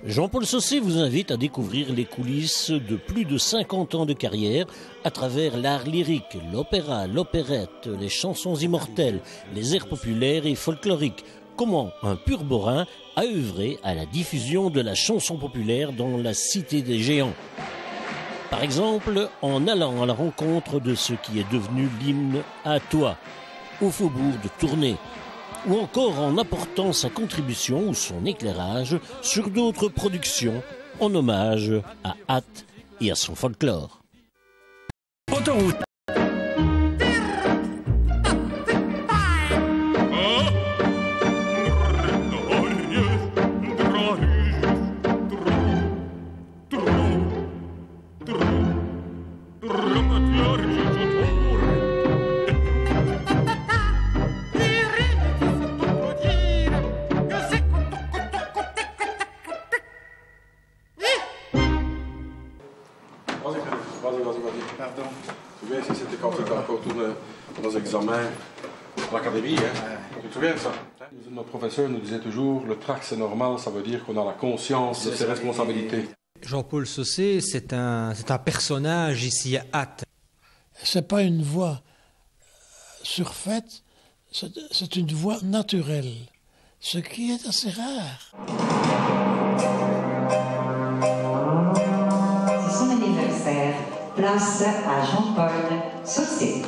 Jean-Paul Saucé vous invite à découvrir les coulisses de plus de 50 ans de carrière à travers l'art lyrique, l'opéra, l'opérette, les chansons immortelles, les airs populaires et folkloriques. Comment un pur-borin a œuvré à la diffusion de la chanson populaire dans la cité des géants. Par exemple, en allant à la rencontre de ce qui est devenu l'hymne à toi, au faubourg de Tournai, ou encore en apportant sa contribution ou son éclairage sur d'autres productions en hommage à Ath et à son folklore. Autoroute. Vas-y. Pardon. Tu te souviens, c'était quand tu étais encore tous nos examens à l'académie, hein? Tu te souviens de ça? Notre professeur nous disait toujours, le trac c'est normal, ça veut dire qu'on a la conscience de ses responsabilités. Jean-Paul Saucé, c'est un personnage ici à Ath. C'est pas une voix surfaite, c'est une voix naturelle, ce qui est assez rare. C'est son anniversaire. Place à Jean-Paul Saucé.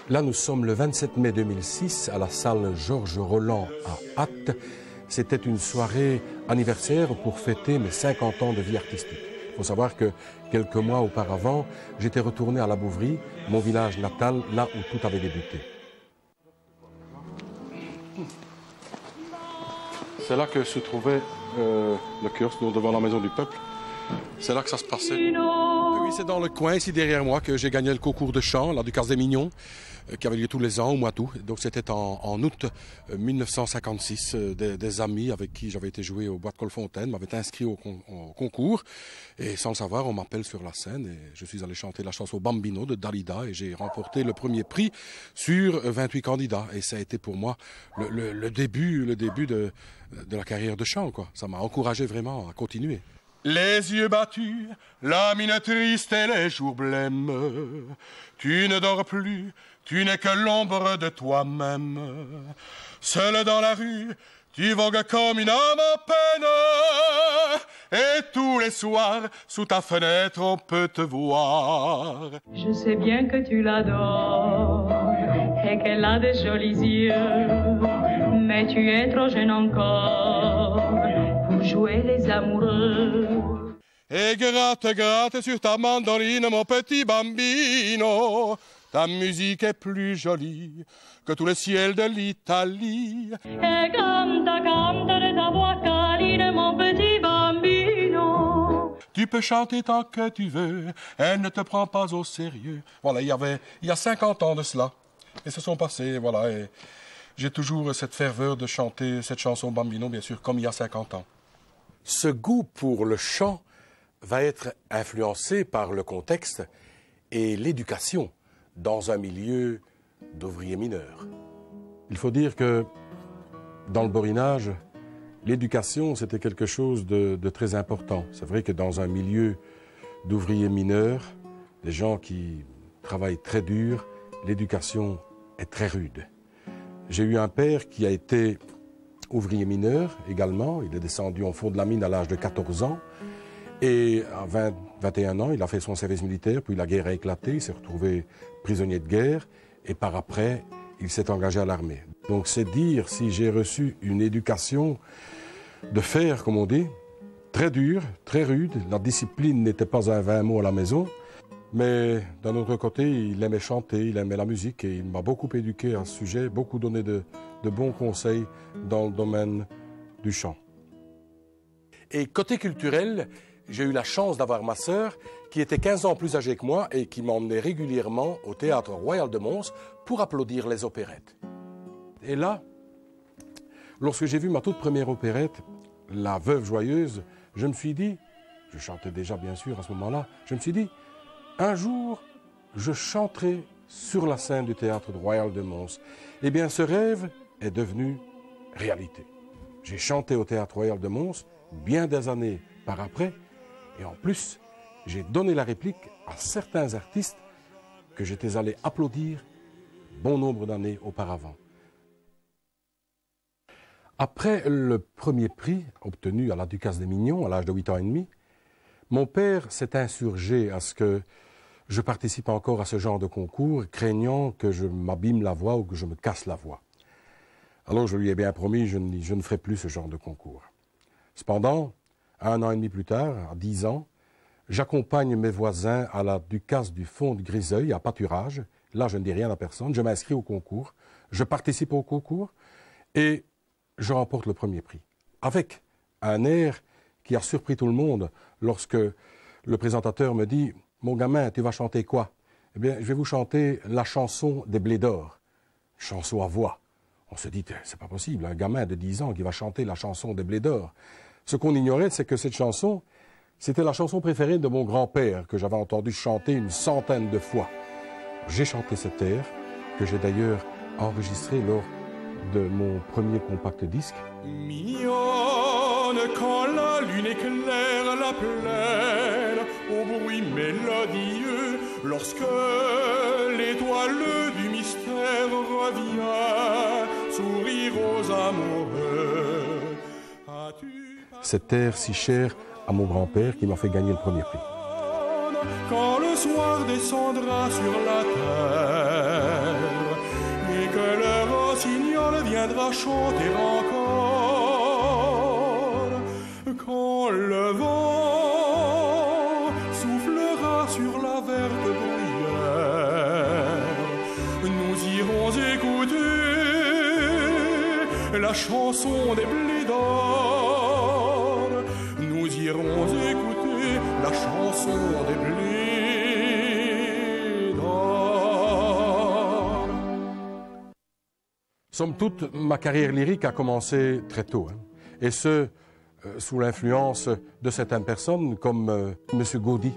Là, nous sommes le 27 mai 2006 à la salle Georges Roland à Ath. C'était une soirée anniversaire pour fêter mes 50 ans de vie artistique. Il faut savoir que quelques mois auparavant, j'étais retourné à La Bouvrie, mon village natal, là où tout avait débuté. C'est là que se trouvait le kiosque devant la Maison du Peuple. C'est là que ça se passait. Oui, c'est dans le coin, ici derrière moi, que j'ai gagné le concours de chant, là, du Cas des Mignons, qui avait lieu tous les ans, au mois d'août. Donc c'était en août 1956. Des amis avec qui j'avais été jouer au Bois de Colfontaine m'avaient inscrit au concours. Et sans le savoir, on m'appelle sur la scène et je suis allé chanter la chanson Bambino de Dalida et j'ai remporté le premier prix sur 28 candidats. Et ça a été pour moi le début de la carrière de chant, quoi. Ça m'a encouragé vraiment à continuer. Les yeux battus, la mine triste et les jours blêmes. Tu ne dors plus, tu n'es que l'ombre de toi-même. Seul dans la rue, tu vogues comme une âme en peine. Et tous les soirs, sous ta fenêtre, on peut te voir. Je sais bien que tu l'adores et qu'elle a de jolis yeux. Mais tu es trop jeune encore pour jouer les amoureux. Et gratte sur ta mandoline, mon petit bambino. Ta musique est plus jolie que tout le ciel de l'Italie. Et canta de ta voix câline, mon petit bambino. Tu peux chanter tant que tu veux, elle ne te prend pas au sérieux. Voilà, il y a 50 ans de cela. Et se sont passés, voilà. Et j'ai toujours cette ferveur de chanter cette chanson Bambino, bien sûr, comme il y a 50 ans. Ce goût pour le chant va être influencé par le contexte et l'éducation dans un milieu d'ouvriers mineurs. Il faut dire que dans le borinage, l'éducation, c'était quelque chose de très important. C'est vrai que dans un milieu d'ouvriers mineurs, des gens qui travaillent très dur, l'éducation est très rude. J'ai eu un père qui a été ouvrier mineur également. Il est descendu en fond de la mine à l'âge de 14 ans. Et à 21 ans, il a fait son service militaire, puis la guerre a éclaté, il s'est retrouvé prisonnier de guerre, et par après, il s'est engagé à l'armée. Donc c'est dire si j'ai reçu une éducation de fer, comme on dit, très dure, très rude. La discipline n'était pas un vain mot à la maison, mais d'un autre côté, il aimait chanter, il aimait la musique, et il m'a beaucoup éduqué à ce sujet, beaucoup donné de bons conseils dans le domaine du chant. Et côté culturel, j'ai eu la chance d'avoir ma sœur qui était 15 ans plus âgée que moi et qui m'emmenait régulièrement au Théâtre Royal de Mons pour applaudir les opérettes. Et là, lorsque j'ai vu ma toute première opérette, La Veuve Joyeuse, je me suis dit, je chantais déjà bien sûr à ce moment-là, je me suis dit, un jour, je chanterai sur la scène du Théâtre Royal de Mons. Eh bien, ce rêve est devenu réalité. J'ai chanté au Théâtre Royal de Mons bien des années par après, et en plus, j'ai donné la réplique à certains artistes que j'étais allé applaudir bon nombre d'années auparavant. Après le premier prix obtenu à la Ducasse des Mignons à l'âge de 8 ans et demi, mon père s'est insurgé à ce que je participe encore à ce genre de concours, craignant que je m'abîme la voix ou que je me casse la voix. Alors je lui ai bien promis, je ne ferai plus ce genre de concours. Cependant, 1 an et demi plus tard, à 10 ans, j'accompagne mes voisins à la Ducasse du Fond de Griseuil, à pâturage. Là, je ne dis rien à personne, je m'inscris au concours, je participe au concours et je remporte le premier prix. Avec un air qui a surpris tout le monde lorsque le présentateur me dit « Mon gamin, tu vas chanter quoi ?» Eh bien, je vais vous chanter la chanson des Blés d'Or, chanson à voix. On se dit, c'est pas possible, un gamin de 10 ans qui va chanter la chanson des Blés d'Or. Ce qu'on ignorait, c'est que cette chanson, c'était la chanson préférée de mon grand-père, que j'avais entendu chanter une centaine de fois. J'ai chanté cet air, que j'ai d'ailleurs enregistré lors de mon premier compact disque. Mignonne, quand la lune éclaire la plaine, au bruit mélodieux, lorsque l'étoile du mystère revient, sourire aux amoureux. Cet air si cher à mon grand-père qui m'a fait gagner le premier prix. Quand le soir descendra sur la terre et que le rossignol viendra chanter encore, quand le vent soufflera sur la verte bruyère, nous irons écouter la chanson des Blés d'Or. Nous irons écouter la chanson des Blés d'Or. Somme toute, ma carrière lyrique a commencé très tôt, et ce, sous l'influence de certaines personnes comme M. Gaudy.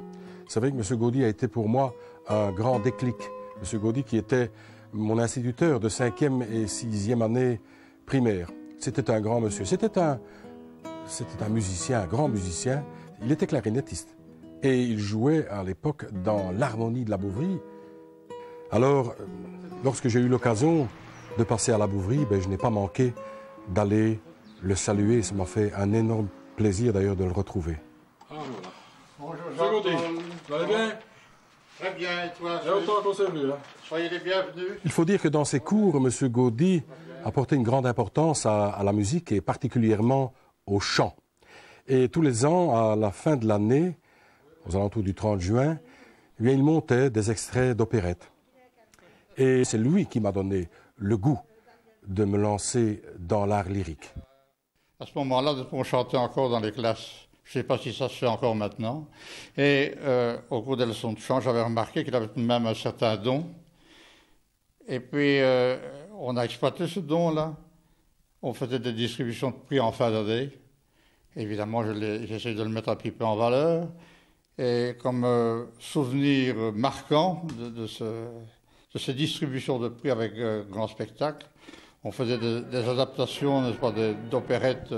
C'est vrai que M. Gaudy a été pour moi un grand déclic. M. Gaudy qui était mon instituteur de 5e et 6e année primaire. C'était un grand monsieur. C'était un musicien, un grand musicien. Il était clarinettiste. Et il jouait à l'époque dans l'harmonie de la Bouvrie. Alors, lorsque j'ai eu l'occasion de passer à la Bouvrie, je n'ai pas manqué d'aller le saluer. Ça m'a fait un énorme plaisir d'ailleurs de le retrouver. Ah voilà. Bonjour Gaudy. Vous allez bien? Très bien, et toi? Il y a autant qu'on s'est vu, là. Soyez les bienvenus. Il faut dire que dans ses cours, M. Gaudy apportait une grande importance à la musique et particulièrement au chant. Et tous les ans, à la fin de l'année, aux alentours du 30 juin, eh bien, il montait des extraits d'opérettes. Et c'est lui qui m'a donné le goût de me lancer dans l'art lyrique. À ce moment-là, on chantait encore dans les classes. Je ne sais pas si ça se fait encore maintenant. Et au cours des leçons de chant, j'avais remarqué qu'il avait même un certain don. Et puis, on a exploité ce don-là. On faisait des distributions de prix en fin d'année. Évidemment, j'essaie de le mettre un petit peu en valeur. Et comme souvenir marquant de ces distributions de prix avec grand spectacle, on faisait des adaptations, n'est-ce pas, d'opérettes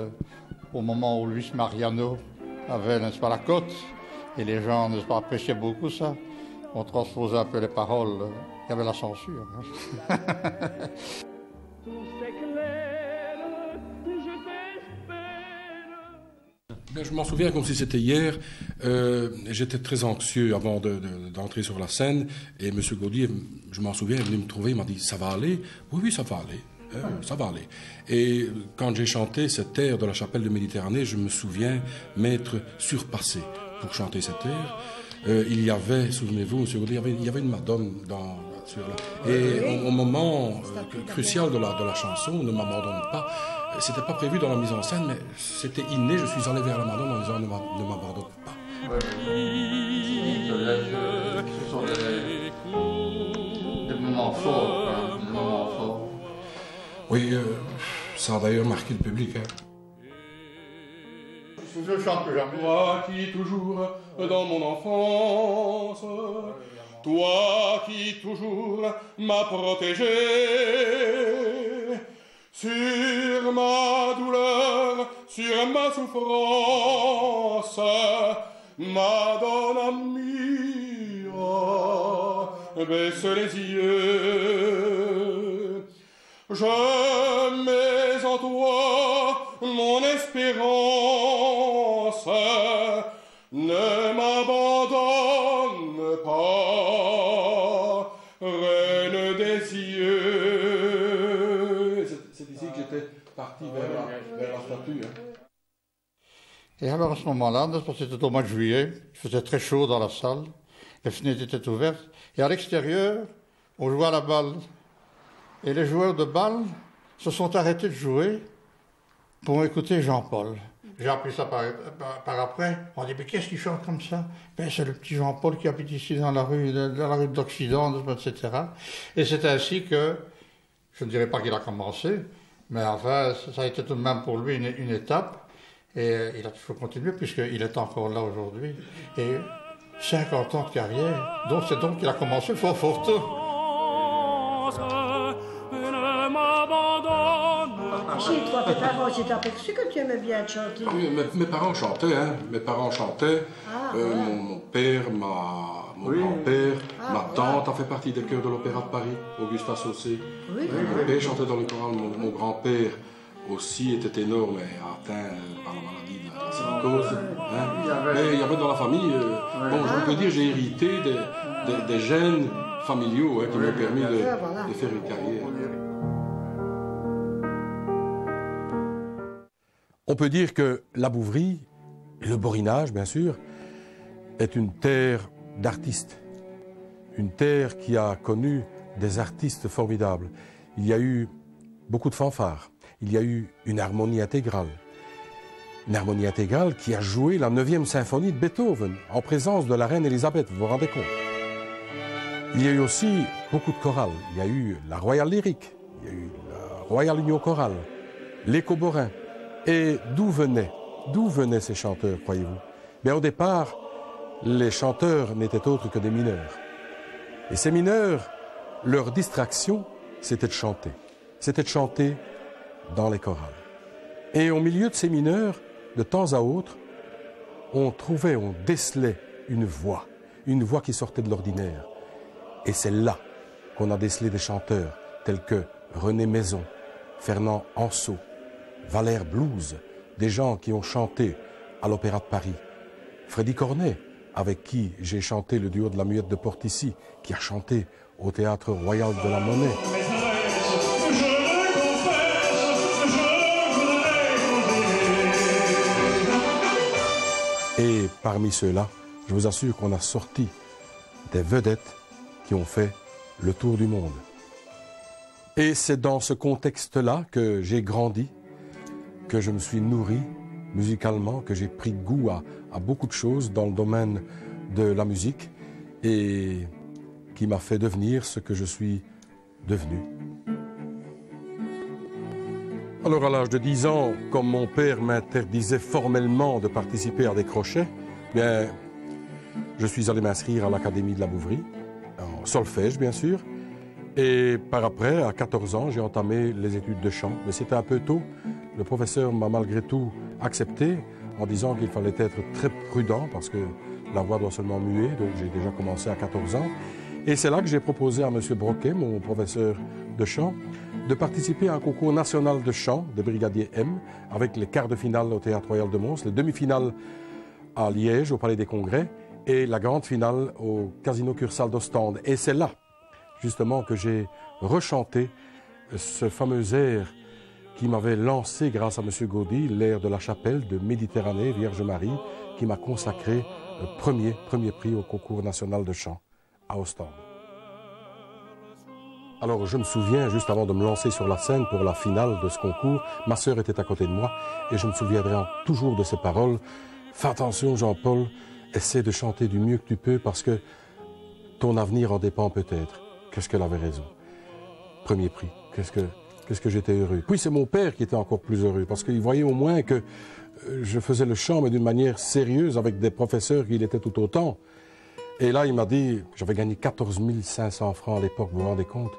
au moment où Luis Mariano avait, n'est-ce pas, la cote. Et les gens, n'est-ce pas, appréciaient beaucoup ça. On transposait un peu les paroles. Il y avait la censure. Je m'en souviens comme si c'était hier. J'étais très anxieux avant d'entrer sur la scène. Et M. Gaudy, je m'en souviens, est venu me trouver, il m'a dit « Ça va aller ?» Oui, oui, ça va aller. Ça va aller. Et quand j'ai chanté cet air de la chapelle de Méditerranée, je me souviens m'être surpassé pour chanter cet air. Il y avait, souvenez-vous, M. Gaudy, il y avait une madone sur la... Et au moment crucial de la chanson, Ne m'abandonne pas, c'était pas prévu dans la mise en scène, mais c'était inné. Je suis allé vers la madone en disant « Ne m'abandonne pas ». Ce sont des moments forts, hein, des moments forts. Oui, ça a d'ailleurs marqué le public. Hein. Je ne chante plus jamais. Toi qui toujours dans mon enfance, toi qui toujours m'as protégé, sur ma douleur, sur ma souffrance, Madonna mia, baisse les yeux. Je mets en toi mon espérance, ne m'abandonne pas, reine des yeux. C'est ici que j'étais parti vers la statue. Hein. Et alors à ce moment-là, c'était au mois de juillet, il faisait très chaud dans la salle, les fenêtres étaient ouvertes, et à l'extérieur, on jouait à la balle. Et les joueurs de balle se sont arrêtés de jouer pour écouter Jean-Paul. J'ai appris ça par après. On dit, mais qu'est-ce qu'il chante comme ça? Ben, c'est le petit Jean-Paul qui habite ici dans la rue d'Occident, etc. Et c'est ainsi que, je ne dirais pas qu'il a commencé, mais enfin, ça a été tout de même pour lui une étape. Et il a toujours continué puisqu'il est encore là aujourd'hui. Et 50 ans de carrière. Donc c'est donc qu'il a commencé fort tôt. Achille, toi, tes parents, tu t'es aperçu que tu aimais bien chanter? Oui, mes parents chantaient, hein. Mes parents chantaient. Mon père, mon grand-père, ma tante a fait partie des chœurs de l'Opéra de Paris, Augustin Saucé. Oui. Mon père chantait dans le choral, mon grand-père aussi était énorme et atteint par la maladie de la silicose. Hein. Mais il y avait dans la famille, bon, je peux dire, j'ai hérité des gènes familiaux, hein, qui m'ont permis de faire une carrière. On peut dire que la Bouvrie, et le Borinage bien sûr, est une terre d'artistes. Une terre qui a connu des artistes formidables. Il y a eu beaucoup de fanfares. Il y a eu une harmonie intégrale. Une harmonie intégrale qui a joué la 9e symphonie de Beethoven en présence de la reine Elisabeth, vous vous rendez compte? Il y a eu aussi beaucoup de chorales. Il y a eu la Royal Lyric, il y a eu la Royal Union Chorale, l'Écho Borin. Et d'où venaient ces chanteurs, croyez-vous? Bien, au départ, les chanteurs n'étaient autres que des mineurs. Et ces mineurs, leur distraction, c'était de chanter. C'était de chanter dans les chorales. Et au milieu de ces mineurs, de temps à autre, on décelait une voix qui sortait de l'ordinaire. Et c'est là qu'on a décelé des chanteurs tels que René Maison, Fernand Anceau, Valère Blouze, des gens qui ont chanté à l'Opéra de Paris. Freddy Cornet, avec qui j'ai chanté le duo de la Muette de Portici, qui a chanté au Théâtre Royal de la Monnaie. Et parmi ceux-là, je vous assure qu'on a sorti des vedettes qui ont fait le tour du monde. Et c'est dans ce contexte-là que j'ai grandi, que je me suis nourri musicalement, que j'ai pris goût à beaucoup de choses dans le domaine de la musique et qui m'a fait devenir ce que je suis devenu. Alors à l'âge de 10 ans, comme mon père m'interdisait formellement de participer à des crochets, bien, je suis allé m'inscrire à l'Académie de la Bouvrie, en solfège bien sûr, et par après, à 14 ans, j'ai entamé les études de chant, mais c'était un peu tôt. Le professeur m'a malgré tout accepté en disant qu'il fallait être très prudent parce que la voix doit seulement muer, donc j'ai déjà commencé à 14 ans. Et c'est là que j'ai proposé à M. Broquet, mon professeur de chant, de participer à un concours national de chant des brigadiers M, avec les quarts de finale au Théâtre Royal de Mons, les demi-finales à Liège, au Palais des Congrès, et la grande finale au Casino Cursal d'Ostende. Et c'est là, justement, que j'ai rechanté ce fameux air qui m'avait lancé grâce à M. Gaudy, l'air de la chapelle de Méditerranée, Vierge Marie, qui m'a consacré le premier prix au concours national de chant à Ostende. Alors je me souviens, juste avant de me lancer sur la scène pour la finale de ce concours, ma sœur était à côté de moi et je me souviendrai toujours de ces paroles. Fais attention Jean-Paul, essaie de chanter du mieux que tu peux parce que ton avenir en dépend peut-être. Qu'est-ce qu'elle avait raison. Premier prix. Qu'est-ce que j'étais heureux. Puis c'est mon père qui était encore plus heureux parce qu'il voyait au moins que je faisais le chant, mais d'une manière sérieuse avec des professeurs qui l'étaient tout autant. Et là, il m'a dit, j'avais gagné 14 500 francs à l'époque, vous vous rendez compte?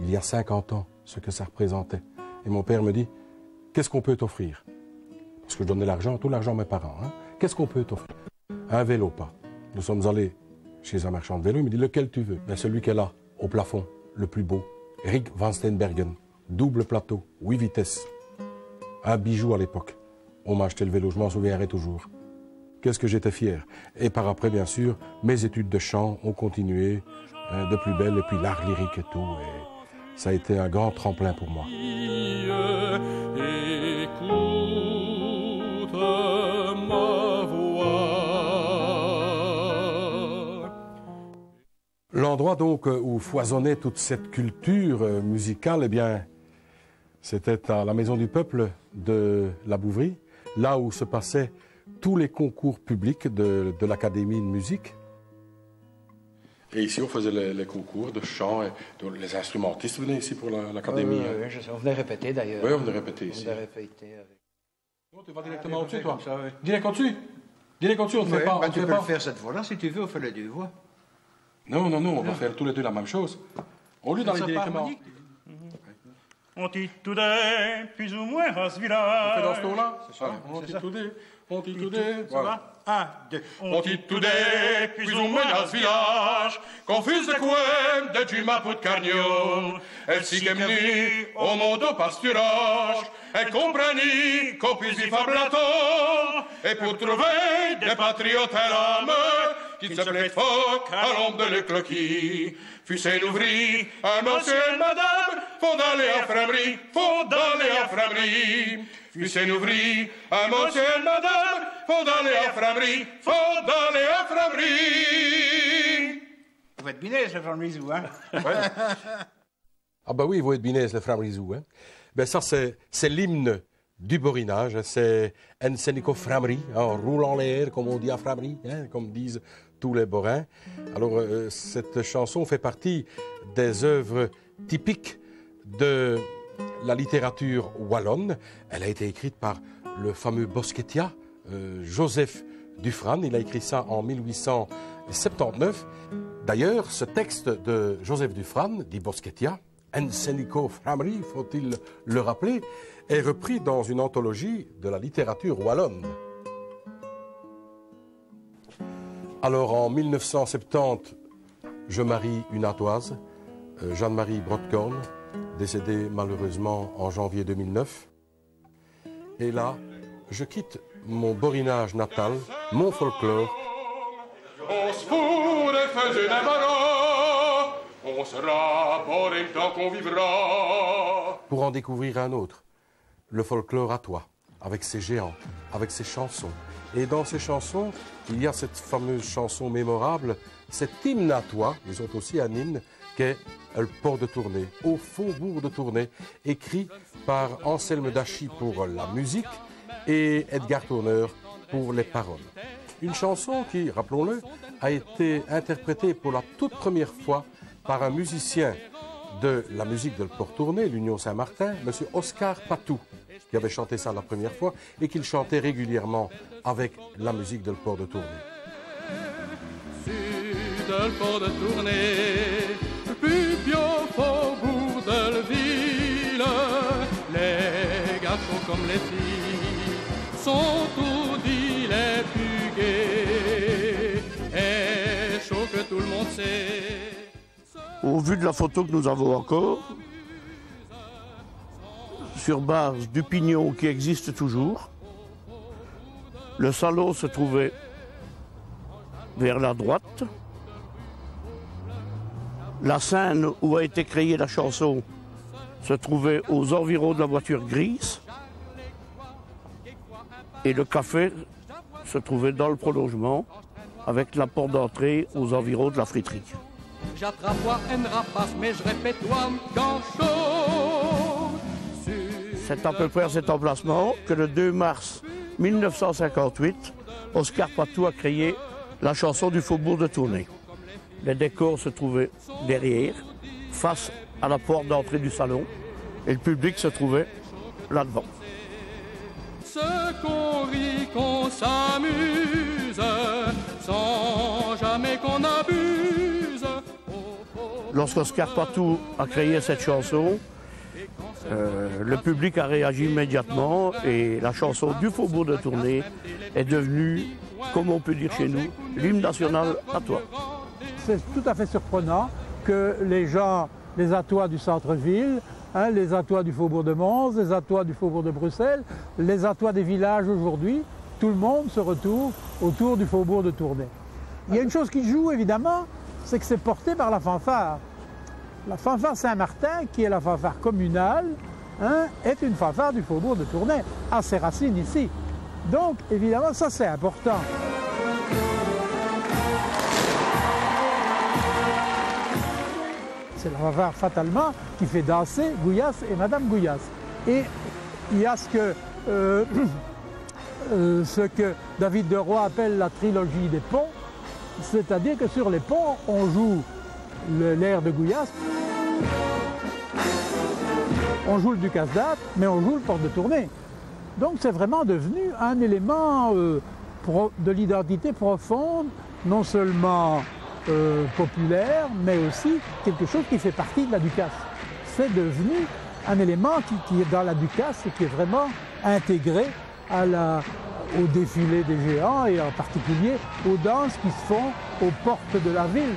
Il y a 50 ans, ce que ça représentait. Et mon père me dit, qu'est-ce qu'on peut t'offrir? Parce que je donnais l'argent, tout l'argent à mes parents. Hein? Qu'est-ce qu'on peut t'offrir? Un vélo, pas. Nous sommes allés chez un marchand de vélo, il me dit, lequel tu veux? Ben, celui qu'elle a, au plafond, le plus beau. Rick Van Steenbergen, double plateau, 8 vitesses. Un bijou à l'époque. On m'a acheté le vélo, je m'en souviendrai toujours. Qu'est-ce que j'étais fier. Et par après, bien sûr, mes études de chant ont continué de plus belle, et puis l'art lyrique et tout. Et ça a été un grand tremplin pour moi. Écoute ma voix. L'endroit donc où foisonnait toute cette culture musicale, eh bien, c'était à la Maison du Peuple de la Bouvrie, là où se passaient tous les concours publics de l'Académie de musique. Et ici, on faisait les concours de chant. Et les instrumentistes venaient ici pour l'Académie. On venait répéter d'ailleurs. Oui, on venait répéter ici. On venait répéter avec... Non, tu vas directement au-dessus, toi. Direct au-dessus. Direct au-dessus, on ne fait pas. Tu peux le faire cette fois-là, si tu veux, on fait les deux voix. Non, on va faire tous les deux la même chose. Au lieu d'aller directement... On titoudait plus ou moins à ce village. On fait dans ce ton-là? C'est ça. On titoudait. Voilà. 1, 2. On titoudait plus ou moins à ce village, confus de quoi de du Mapu de Carnio. Elle s'y est venue au monde au pasturage, elle comprenait qu'on puisse y faire blaton, et pour trouver des patriotes à l'âme, qui se plaît fort à l'ombre de le cloquis. Fusée ouvrit, un monsieur et madame, font d'aller à framerie, Fusée ouvrit, un monsieur et madame, font d'aller à framerie, Vous êtes binés, le Framrizou, hein? Ouais. Ah bah oui, il faut être binés, le Framrizou, hein? Ben ça, c'est l'hymne du borinage, hein? C'est Ensenico Framri, hein, on roule en l'air, comme on dit à Framri, hein, comme disent tous les borins. Alors, cette chanson fait partie des œuvres typiques de la littérature wallonne. Elle a été écrite par le fameux Boschettia, Joseph Dufresne. Il a écrit ça en 1879. D'ailleurs, ce texte de Joseph Dufresne, dit Boschettia, Ensenico Framri, faut-il le rappeler, est repris dans une anthologie de la littérature wallonne. Alors, en 1970, je marie une Artoise, Jeanne-Marie Brodkorn, décédée malheureusement en janvier 2009. Et là, je quitte mon borinage natal, mon folklore. On se fout des feux et des marins, on sera boring tant qu'on vivra. Pour en découvrir un autre, le folklore à toi, avec ses géants, avec ses chansons. Et dans ces chansons, il y a cette fameuse chanson mémorable, cet hymne à toi, ils ont aussi un hymne, qui est le port de Tournai, au faubourg de Tournai, écrit par Anselme Dachy pour la musique et Edgar Tourneur pour les paroles. Une chanson qui, rappelons-le, a été interprétée pour la toute première fois par un musicien de la musique de Port Tournai, l'Union Saint-Martin, M. Oscar Patou, qui avait chanté ça la première fois et qu'il chantait régulièrement avec la musique de Port de Tournai. Sud de Port de Tournai, plus bio faubourg de la ville, les garçons comme les filles sont tout dit les plus gais, et chaud que tout le monde sait. Au vu de la photo que nous avons encore, sur base du pignon qui existe toujours, le salon se trouvait vers la droite. La scène où a été créée la chanson se trouvait aux environs de la voiture grise. Et le café se trouvait dans le prolongement, avec la porte d'entrée aux environs de la friterie. J'attrape-toi une rapace, mais je répète-toi quand chaud. C'est à peu près à cet emplacement que le 2 mars 1958, Oscar Patou a créé la chanson du faubourg de Tournai. Les décors se trouvaient derrière, face à la porte d'entrée du salon, et le public se trouvait là-devant. Ce qu'on rit, qu'on s'amuse, sans jamais qu'on abuse. Lorsqu'Oscar Patou a créé cette chanson, le public a réagi immédiatement et la chanson du faubourg de Tournai est devenue, comme on peut dire chez nous, l'hymne national attois. C'est tout à fait surprenant que les gens, les attois du centre-ville, les attois du faubourg de Mons, les attois du faubourg de Bruxelles, les attois des villages aujourd'hui, tout le monde se retrouve autour du faubourg de Tournai. Il y a une chose qui joue évidemment, c'est que c'est porté par la fanfare. La fanfare Saint-Martin, qui est la fanfare communale, est une fanfare du faubourg de Tournai, à ses racines ici. Donc évidemment ça c'est important. C'est la fanfare fatalement qui fait danser Gouillasse et Madame Gouillasse. Et il y a ce que David de Roy appelle la trilogie des ponts, c'est-à-dire que sur les ponts, on joue l'air de Gouillasse, on joue le Ducasse d'Ath, mais on joue le Porte de Tournai. Donc c'est vraiment devenu un élément de l'identité profonde, non seulement populaire, mais aussi quelque chose qui fait partie de la Ducasse. C'est devenu un élément qui est dans la Ducasse et qui est vraiment intégré au défilé des géants et en particulier aux danses qui se font aux portes de la ville.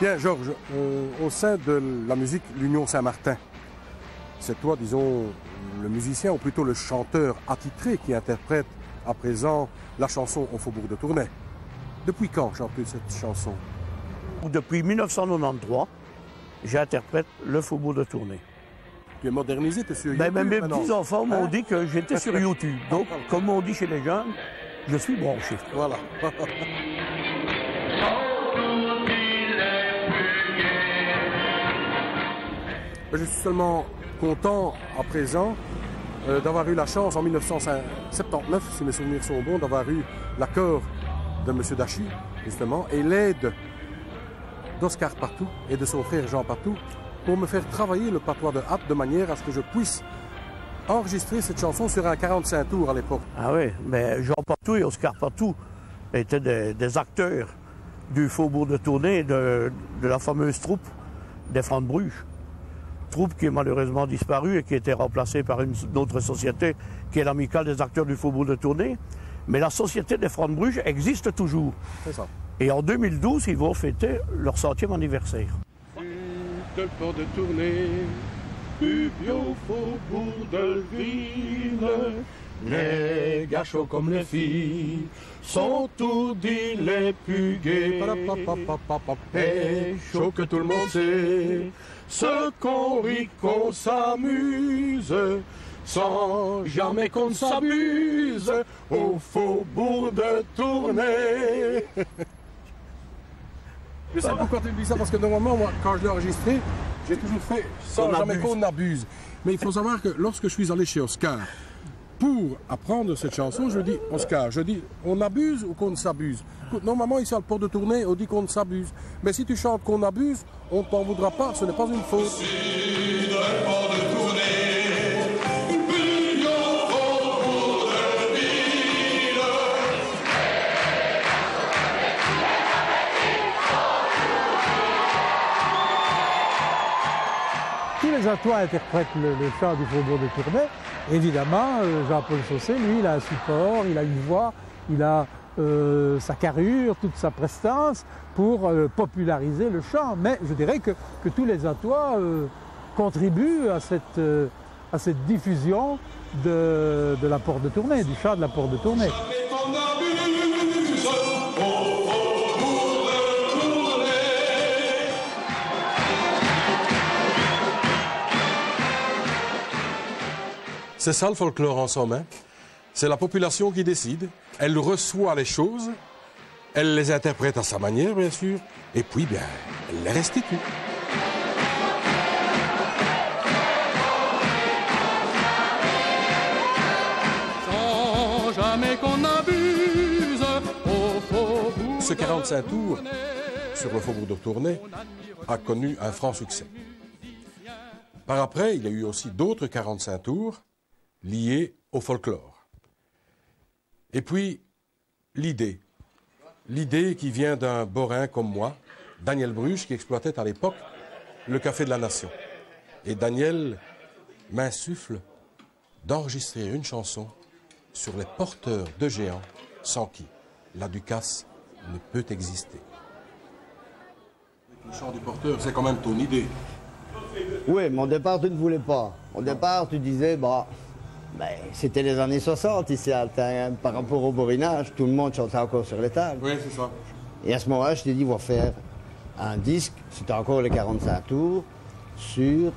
Bien, Georges, au sein de la musique, l'Union Saint-Martin, c'est toi, disons, le musicien ou plutôt le chanteur attitré qui interprète à présent la chanson au faubourg de Tournai. Depuis quand chante-tu cette chanson? Depuis 1993, j'interprète le faubourg de Tournai. Tu es modernisé, tu es sur YouTube. Même mes petits-enfants m'ont dit que j'étais sur YouTube. Donc, comme on dit chez les jeunes, je suis branché. Voilà. Je suis seulement content à présent d'avoir eu la chance en 1979, si mes souvenirs sont bons, d'avoir eu l'accord de M. Dachy, justement, et l'aide d'Oscar Patou et de son frère Jean Patou pour me faire travailler le patois de Ath de manière à ce que je puisse enregistrer cette chanson sur un 45 tours à l'époque. Ah oui, mais Jean Patou et Oscar Patou étaient des acteurs du faubourg de Tournai, de la fameuse troupe des Francs de Bruges. Troupe qui est malheureusement disparue et qui a été remplacée par une autre société qui est l'Amicale des acteurs du faubourg de Tournai. Mais la société des Francs de Bruges existe toujours. C'est ça. Et en 2012, ils vont fêter leur 100e anniversaire. De Porte de Tournai, plus au faubourg de ville, les gars chauds comme les filles sont tous dits les plus gais. Et chaud que tout le monde sait, ce qu'on rit, qu'on s'amuse, sans jamais qu'on s'abuse, au faubourg de Tournai. Je sais pourquoi tu dis ça, parce que normalement, moi, quand je l'ai enregistré, j'ai toujours fait sans jamais qu'on abuse. Mais il faut savoir que lorsque je suis allé chez Oscar, pour apprendre cette chanson, je dis, Oscar, je dis, on abuse ou qu'on s'abuse? Normalement, ici à le Port de Tournai, on dit qu'on s'abuse. Mais si tu chantes qu'on abuse, on ne t'en voudra pas, ce n'est pas une faute. Tous les attois interprètent le chant du faubourg de Tournai. Évidemment, Jean-Paul Saucé, lui, il a un support, il a une voix, il a sa carrure, toute sa prestance pour populariser le chant. Mais je dirais que tous les attois contribuent à cette diffusion de la Porte de Tournai, du chant de la Porte de Tournai. C'est ça le folklore en somme. Hein? C'est la population qui décide. Elle reçoit les choses, elle les interprète à sa manière, bien sûr, et puis, bien, elle les restitue. qu'on abuse au faubourg. Ce 45 tours sur le faubourg de Tournai a connu un franc succès. Par après, il y a eu aussi d'autres 45 tours liés au folklore. Et puis, l'idée qui vient d'un borin comme moi, Daniel Bruges, qui exploitait à l'époque le Café de la Nation. Et Daniel m'insuffle d'enregistrer une chanson sur les porteurs de géants sans qui la Ducasse ne peut exister. Le chant du porteur, c'est quand même ton idée. Oui, mais au départ, tu ne voulais pas. Au départ, tu disais, c'était les années 60 ici à Altin, par rapport au borinage, tout le monde chantait encore sur les tables. Oui, c'est ça. Et à ce moment-là, je t'ai dit, on va faire un disque, c'était encore les 45 tours, sur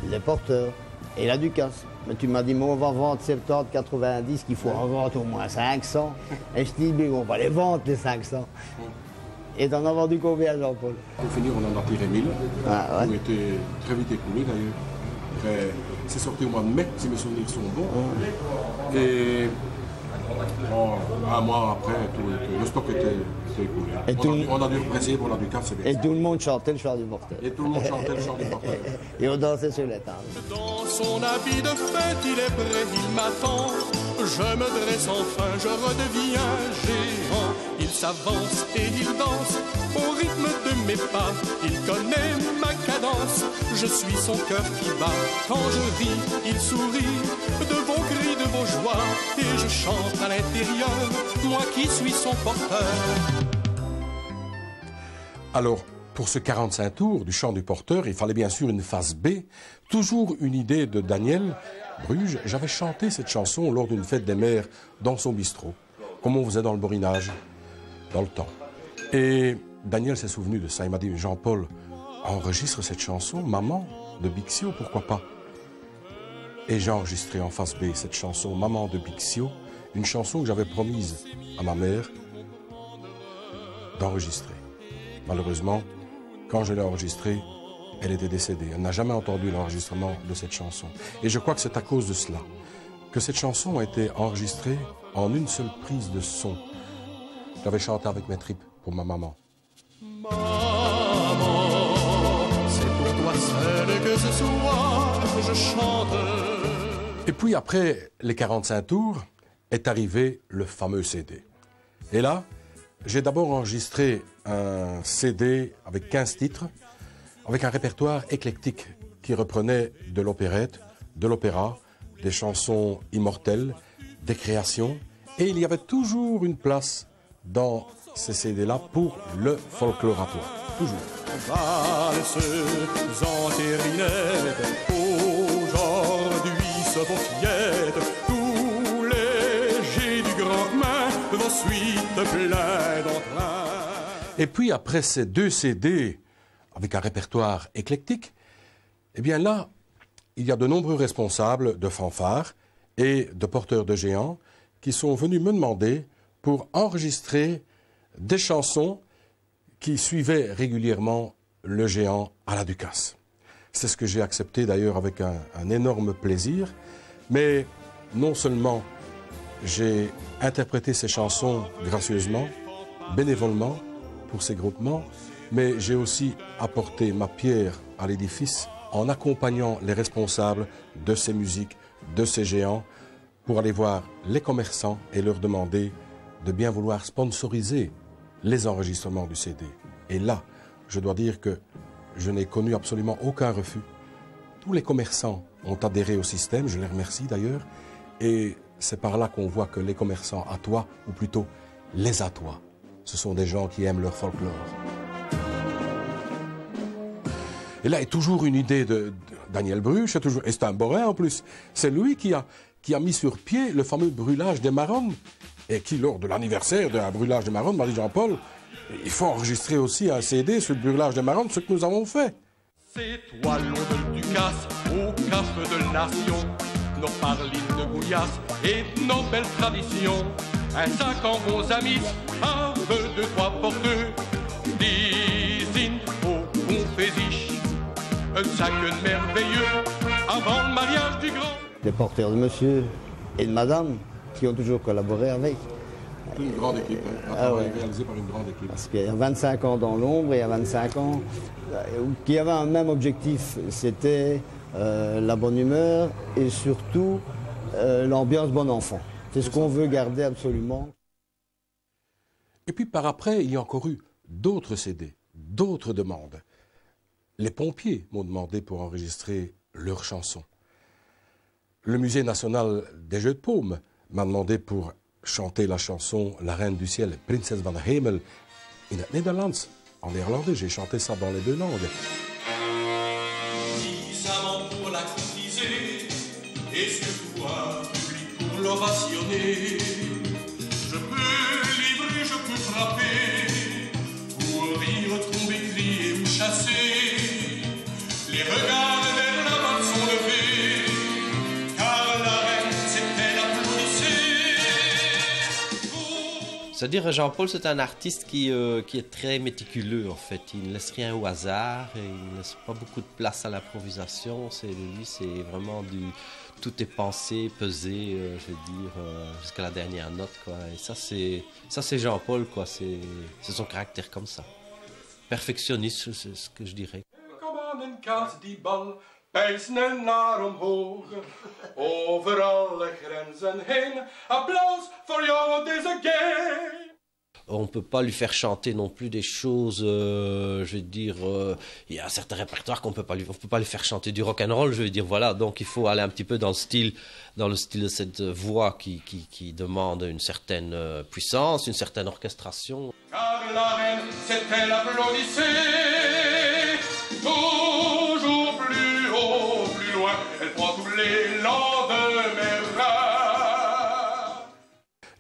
les porteurs et la Ducasse. Mais tu m'as dit, on va vendre 70, 90, qu'il faut en vendre au moins 500. Et je t'ai dit, on va les vendre, les 500. Et t'en as vendu combien, Jean-Paul? Pour finir, on en a tiré 1000. Ah, ouais. Qui ont été très vite écoulés, d'ailleurs. C'est sorti au mois de mai, si mes souvenirs sont bons. Et un mois après, le stock était écoulé. On a dû represser pour la Ducasse, c'est bien. Et tout le monde chantait le chant du porteur. Et tout le monde chantait le chant du porteur. Et on dansait sur les tables. Dans son habit de fête, il est prêt, il m'attend. Je me dresse enfin, je redeviens géant. Il s'avance et il danse au rythme de mes pas. Il connaît ma cadence, je suis son cœur qui bat. Quand je ris, il sourit, de beaux cris, de beaux joies. Et je chante à l'intérieur, moi qui suis son porteur. Alors, pour ce 45 tours du chant du porteur, il fallait bien sûr une phase B. Toujours une idée de Daniel Bruges. J'avais chanté cette chanson lors d'une fête des mères dans son bistrot, comme on faisait dans le borinage, dans le temps. Et Daniel s'est souvenu de ça. Il m'a dit, Jean-Paul, enregistre cette chanson, Maman, de Bixio, pourquoi pas? Et j'ai enregistré en face B cette chanson, Maman de Bixio, une chanson que j'avais promise à ma mère d'enregistrer. Malheureusement, quand je l'ai enregistrée, elle était décédée. Elle n'a jamais entendu l'enregistrement de cette chanson. Et je crois que c'est à cause de cela que cette chanson a été enregistrée en une seule prise de son. J'avais chanté avec mes tripes pour ma maman. Maman, c'est pour toi seule que ce soir je chante. Et puis après les 45 tours est arrivé le fameux CD. Et là, j'ai d'abord enregistré un CD avec 15 titres, avec un répertoire éclectique qui reprenait de l'opérette, de l'opéra, des chansons immortelles, des créations. Et il y avait toujours une place dans ces CD-là pour le folkloratoire. Toujours. Valseuses, entérinettes, aujourd'hui se font fillettes, tous les jets du grand chemin vont suite plein d'entrain. Et puis après ces deux CD avec un répertoire éclectique, eh bien là, il y a de nombreux responsables de fanfares et de porteurs de géants qui sont venus me demander pour enregistrer des chansons qui suivaient régulièrement le géant à la Ducasse. C'est ce que j'ai accepté d'ailleurs avec un énorme plaisir, mais non seulement j'ai interprété ces chansons gracieusement, bénévolement pour ces groupements, mais j'ai aussi apporté ma pierre à l'édifice en accompagnant les responsables de ces musiques, de ces géants, pour aller voir les commerçants et leur demander de bien vouloir sponsoriser les enregistrements du CD. Et là, je dois dire que je n'ai connu absolument aucun refus. Tous les commerçants ont adhéré au système, je les remercie d'ailleurs, et c'est par là qu'on voit que les commerçants à toi, ou plutôt les à toi, ce sont des gens qui aiment leur folklore. Et là est toujours une idée de Daniel Bruges, et c'est un borin en plus. C'est lui qui a mis sur pied le fameux brûlage des marronnes, et qui, lors de l'anniversaire d'un brûlage des marronnes, m'a dit Jean-Paul, il faut enregistrer aussi un CD sur le brûlage des marronnes, ce que nous avons fait. C'est toi l'eau de Ducasse, au cap de nation, nos parlines de Gouillasse et nos belles traditions. Un 5 ans, bons amis, un peu de trois porteux, d'isine au Conféziche, un sac merveilleux avant le mariage du grand. Les porteurs de monsieur et de madame qui ont toujours collaboré avec. Une grande équipe, hein. Un travail réalisé par une grande équipe. Parce qu'il y a 25 ans dans l'ombre, et il y a 25 ans, qui avait un même objectif, c'était la bonne humeur et surtout l'ambiance bon enfant. C'est ce qu'on veut garder absolument. Et puis par après, il y a encore eu d'autres CD, d'autres demandes. Les pompiers m'ont demandé pour enregistrer leurs chansons. Le Musée national des Jeux de Paume m'a demandé pour chanter la chanson La Reine du Ciel, Prinses van de Hemel, in het Nederlands. En néerlandais, j'ai chanté ça dans les deux langues. 10 amants pour la courtiser, et surtout un public pour l'ovationner. Je peux livrer, je peux frapper, pour rire, tomber, crier ou chasser. Les regards vers la main sont levés, car la reine c'était l'applaudissait. C'est-à-dire, Jean-Paul, c'est un artiste qui est très méticuleux, en fait. Il ne laisse rien au hasard, et il ne laisse pas beaucoup de place à l'improvisation. Lui, c'est vraiment tout est pensé, pesé, je veux dire, jusqu'à la dernière note, quoi. Et ça, c'est Jean-Paul, quoi. C'est son caractère comme ça. Perfectionniste, c'est ce que je dirais. Kom aan en kaats die bal, pijsnen naar omhoog. Over alle grenzen heen, applaus voor jou deze game. On ne peut pas lui faire chanter non plus des choses, je veux dire, il y a un certain répertoire on peut pas lui faire chanter du rock and roll, je veux dire, voilà, donc il faut aller un petit peu dans le style de cette voix qui demande une certaine puissance, une certaine orchestration. Car la reine, c'était l'applaudissée, toujours plus haut, plus loin, elle prend tous les lendemains.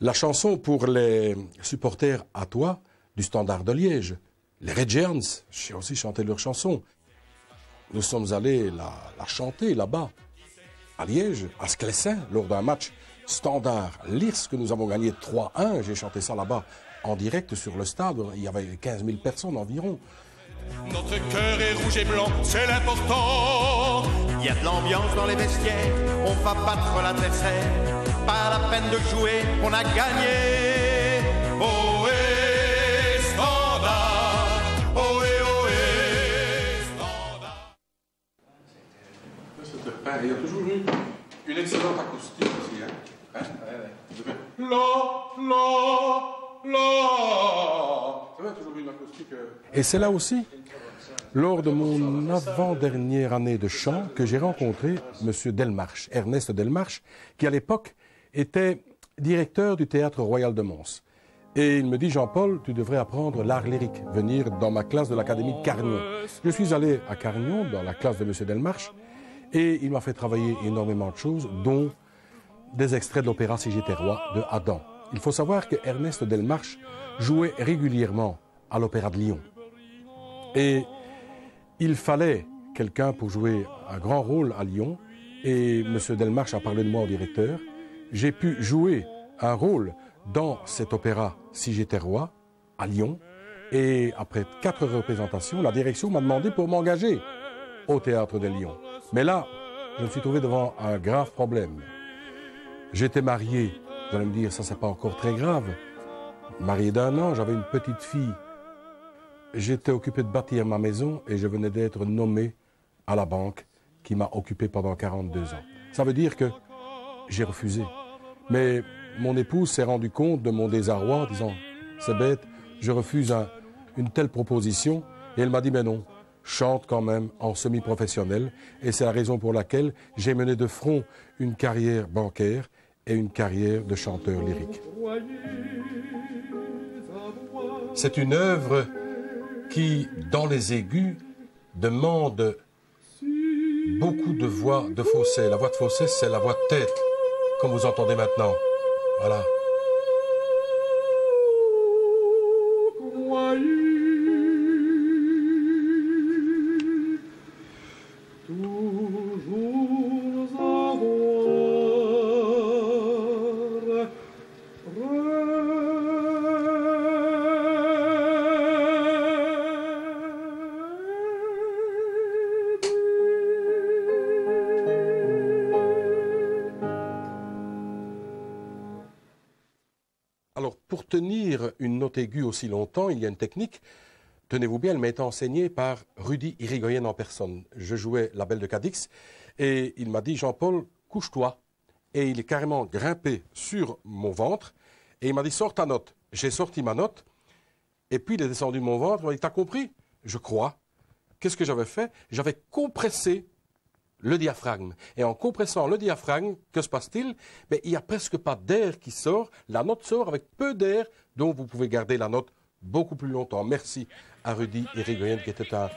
La chanson pour les supporters à toi du Standard de Liège, les Red Giants, j'ai aussi chanté leur chanson. Nous sommes allés la chanter là-bas, à Liège, à Sclessin, lors d'un match Standard Lierse que nous avons gagné 3-1. J'ai chanté ça là-bas en direct sur le stade. Il y avait 15 000 personnes environ. Notre cœur est rouge et blanc, c'est l'important. Il y a de l'ambiance dans les vestiaires, on va battre l'adversaire. Pas la peine de jouer, on a gagné. Ohé, Standard, ohé, ohé, Standard. Il y a toujours eu une excellente acoustique ici. Hein? La, la, la. Ça va, toujours une acoustique. Et c'est là aussi, lors de mon avant-dernière année de chant, que j'ai rencontré M. Delmarche, Ernest Delmarche, qui à l'époque était directeur du Théâtre Royal de Mons. Et il me dit, Jean-Paul, tu devrais apprendre l'art lyrique, venir dans ma classe de l'Académie de Carnion. Je suis allé à Carnion, dans la classe de M. Delmarche, et il m'a fait travailler énormément de choses, dont des extraits de l'opéra Si j'étais roi de Adam. Il faut savoir que Ernest Delmarche jouait régulièrement à l'Opéra de Lyon. Et il fallait quelqu'un pour jouer un grand rôle à Lyon, et M. Delmarche a parlé de moi au directeur. J'ai pu jouer un rôle dans cet opéra Si j'étais roi, à Lyon, et après 4 représentations, la direction m'a demandé pour m'engager au Théâtre de Lyon. Mais là, je me suis trouvé devant un grave problème. J'étais marié, vous allez me dire, ça c'est pas encore très grave. Marié d'1 an, j'avais une petite fille. J'étais occupé de bâtir ma maison et je venais d'être nommé à la banque qui m'a occupé pendant 42 ans. Ça veut dire que j'ai refusé. Mais mon épouse s'est rendue compte de mon désarroi en disant « C'est bête, je refuse une telle proposition. » Et elle m'a dit « Mais non, chante quand même en semi-professionnel. » Et c'est la raison pour laquelle j'ai mené de front une carrière bancaire et une carrière de chanteur lyrique. C'est une œuvre qui, dans les aigus, demande beaucoup de voix de fausset. La voix de fausset, c'est la voix de tête, comme vous entendez maintenant. Voilà. pour tenir une note aiguë aussi longtemps, il y a une technique. Tenez-vous bien, elle m'a été enseignée par Rudy Irigoyen en personne. Je jouais la Belle de Cadix et il m'a dit « Jean-Paul, couche-toi ». Et il est carrément grimpé sur mon ventre et il m'a dit « Sors ta note ». J'ai sorti ma note et puis il est descendu de mon ventre. Il m'a dit « T'as compris ?» Je crois. Qu'est-ce que j'avais fait? J'avais compressé le diaphragme. Et en compressant le diaphragme, que se passe-t-il? Mais il n'y a presque pas d'air qui sort. La note sort avec peu d'air, donc vous pouvez garder la note beaucoup plus longtemps. Merci à Rudy Irigoyen, qui était un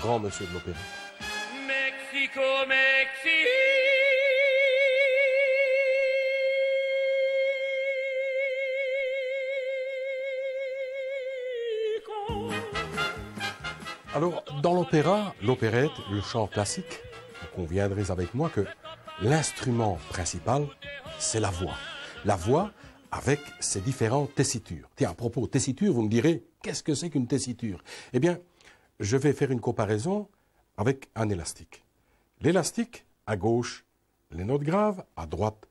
grand monsieur de l'opéra. Mexico, Mexico. Alors, dans l'opéra, l'opérette, le chant classique, vous conviendrez avec moi que l'instrument principal, c'est la voix. La voix avec ses différentes tessitures. Tiens, à propos de tessiture, vous me direz, qu'est-ce que c'est qu'une tessiture? Eh bien, je vais faire une comparaison avec un élastique. L'élastique, à gauche, les notes graves, à droite,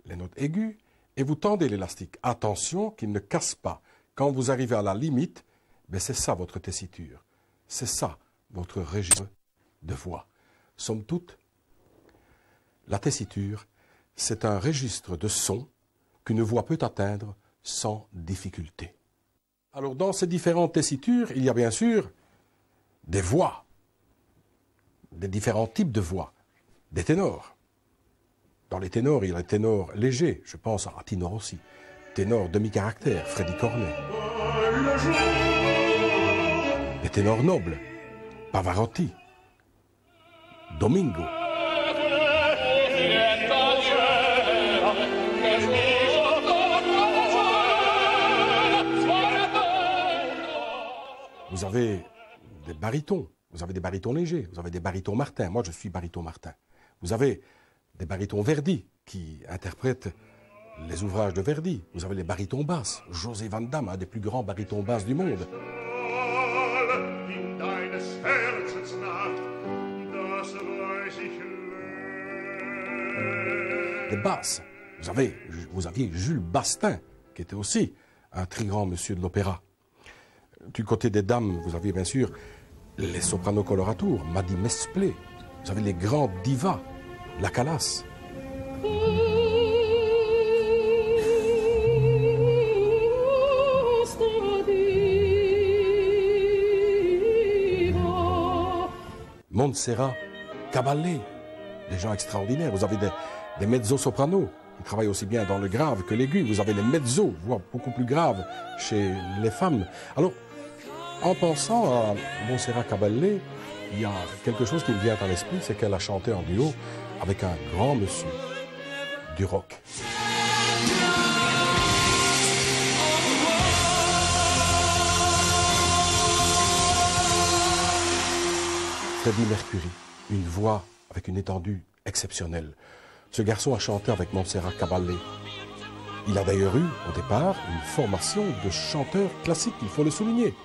les notes aiguës, et vous tendez l'élastique. Attention qu'il ne casse pas. Quand vous arrivez à la limite, ben c'est ça votre tessiture. C'est ça votre registre de voix. Somme toute, la tessiture, c'est un registre de son qu'une voix peut atteindre sans difficulté. Alors, dans ces différentes tessitures, il y a bien sûr des voix, des différents types de voix, des ténors. Dans les ténors, il y a les ténors légers, je pense à Tino Rossi, ténor demi-caractère, Freddy Cornet. Les ténors nobles, Pavarotti, Domingo. Vous avez des barytons, vous avez des barytons légers, vous avez des barytons Martin. Moi, je suis baryton Martin. Vous avez des barytons Verdi qui interprètent les ouvrages de Verdi. Vous avez les barytons basses. José Van Damme, un des plus grands barytons basses du monde. Des basses. Vous aviez Jules Bastin, qui était aussi un très grand monsieur de l'opéra. Du côté des dames, vous aviez bien sûr les sopranos coloratours, Maddy Mesplé. Vous avez les grandes divas, la Calas. Montserrat Caballé, des gens extraordinaires. Vous avez des mezzo-sopranos qui travaillent aussi bien dans le grave que l'aigu. Vous avez les mezzo, voire beaucoup plus graves chez les femmes. Alors, en pensant à Montserrat Caballé, il y a quelque chose qui me vient à l'esprit, c'est qu'elle a chanté en duo avec un grand monsieur du rock. Freddie Mercury, une voix avec une étendue exceptionnelle. Ce garçon a chanté avec Montserrat Caballé. Il a d'ailleurs eu, au départ, une formation de chanteur classique, il faut le souligner.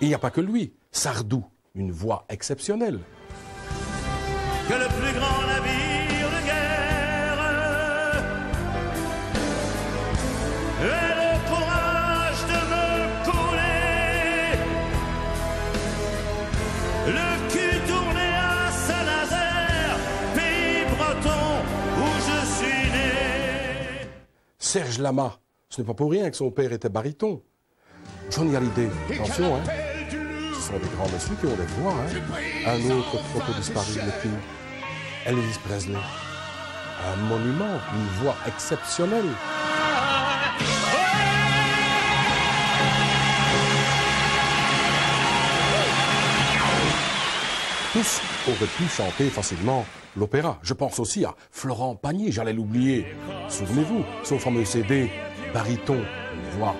Et il n'y a pas que lui. Sardou, une voix exceptionnelle. Que le plus grand navire de guerre ait le courage de me couler, le cul tourné à Saint-Nazaire, pays breton où je suis né. Serge Lama, ce n'est pas pour rien que son père était baryton. Johnny Hallyday, attention, hein. Ce sont des grands messieurs qui ont des voix, hein. Un autre trop peu disparu, le King. Elvis Presley. Un monument, une voix exceptionnelle. Tous auraient pu chanter facilement l'opéra. Je pense aussi à Florent Pagny, j'allais l'oublier. Souvenez-vous, son fameux CD baryton, une voix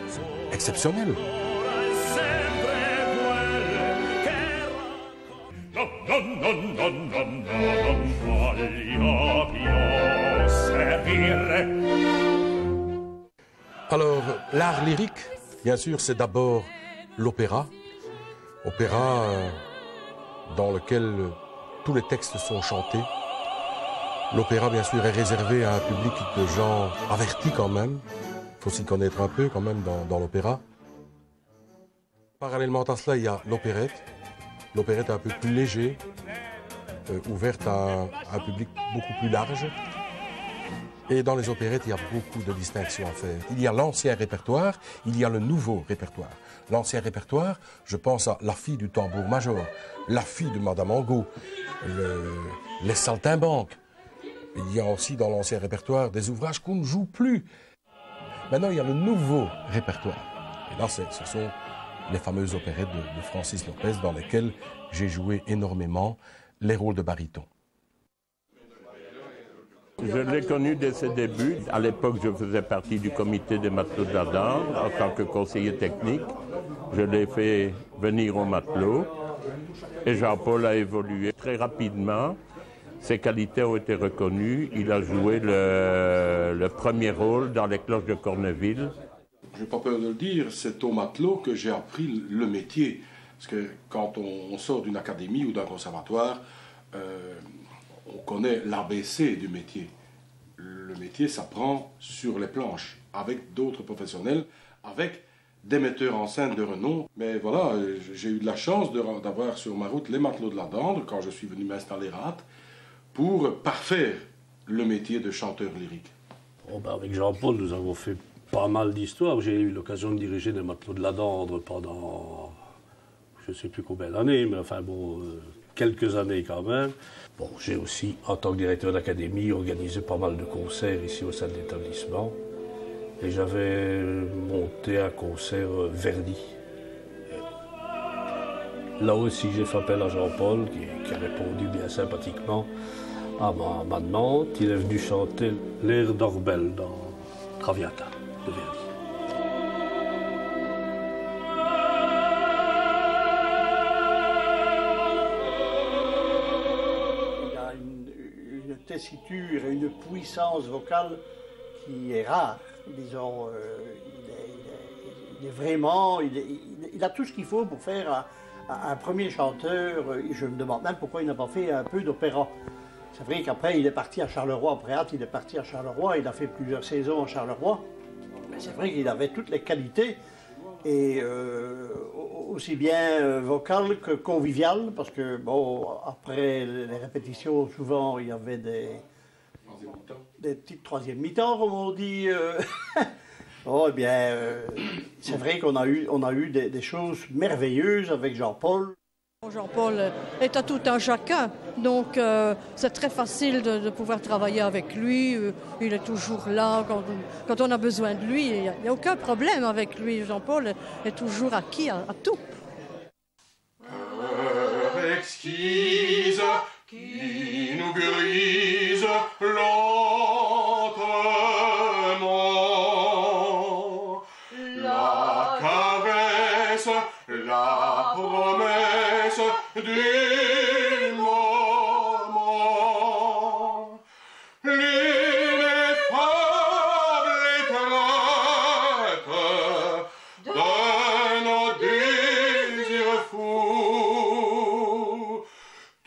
exceptionnelle. Alors, l'art lyrique, bien sûr, c'est d'abord l'opéra. Opéra dans lequel tous les textes sont chantés. L'opéra, bien sûr, est réservé à un public de gens avertis quand même. faut s'y connaître un peu quand même dans l'opéra. Parallèlement à cela, il y a l'opérette. L'opérette est un peu plus léger, ouverte à un public beaucoup plus large. Et dans les opérettes, il y a beaucoup de distinctions à faire. Il y a l'ancien répertoire, il y a le nouveau répertoire. L'ancien répertoire, je pense à La fille du tambour-major, La fille de Madame Angot, Les saltimbanques. Il y a aussi dans l'ancien répertoire des ouvrages qu'on ne joue plus. Maintenant, il y a le nouveau répertoire. Et là, ce sont les fameuses opérettes de Francis Lopez dans lesquelles j'ai joué énormément les rôles de baryton. Je l'ai connu dès ses débuts. À l'époque, je faisais partie du comité des matelots de la Dinde en tant que conseiller technique. Je l'ai fait venir au matelot et Jean-Paul a évolué très rapidement. Ses qualités ont été reconnues. Il a joué le premier rôle dans Les Cloches de Corneville. Je n'ai pas peur de le dire, c'est au matelot que j'ai appris le métier. Parce que quand on sort d'une académie ou d'un conservatoire, on connaît l'ABC du métier. Le métier s'apprend sur les planches, avec d'autres professionnels, avec des metteurs en scène de renom. Mais voilà, j'ai eu de la chance d'avoir sur ma route les matelots de la Dinde, quand je suis venu m'installer à Ath, pour parfaire le métier de chanteur lyrique. Oh ben avec Jean-Paul, nous avons fait pas mal d'histoires. J'ai eu l'occasion de diriger des matelots de la Dinde pendant, je ne sais plus combien d'années, mais enfin bon, quelques années quand même. Bon, j'ai aussi, en tant que directeur d'académie, organisé pas mal de concerts ici au sein de l'établissement. Et j'avais monté un concert Verdi. Et là aussi, j'ai fait appel à Jean-Paul, qui a répondu bien sympathiquement à ma demande. Il est venu chanter l'air d'Orbel dans Traviata de Verdi. Tessiture et une puissance vocale qui est rare. Disons, il est vraiment, il a tout ce qu'il faut pour faire un premier chanteur. Je me demande même pourquoi il n'a pas fait un peu d'opéra. C'est vrai qu'après il est parti à Charleroi, après Ath, il est parti à Charleroi, il a fait plusieurs saisons à Charleroi. Mais c'est vrai qu'il avait toutes les qualités, et aussi bien vocales que conviviales, parce que bon, après les répétitions, souvent il y avait des petites troisième mi-temps, comme on dit. Oh, eh bien, c'est vrai qu'on a eu des choses merveilleuses avec Jean-Paul. Jean-Paul est à tout un chacun, donc c'est très facile de pouvoir travailler avec lui. Il est toujours là quand on a besoin de lui. Il n'y a aucun problème avec lui. Jean-Paul est toujours acquis à tout. Exquise qui nous grise lentement, la caresse, la promesse du moment, l'ineffable étreinte de nos désirs fous.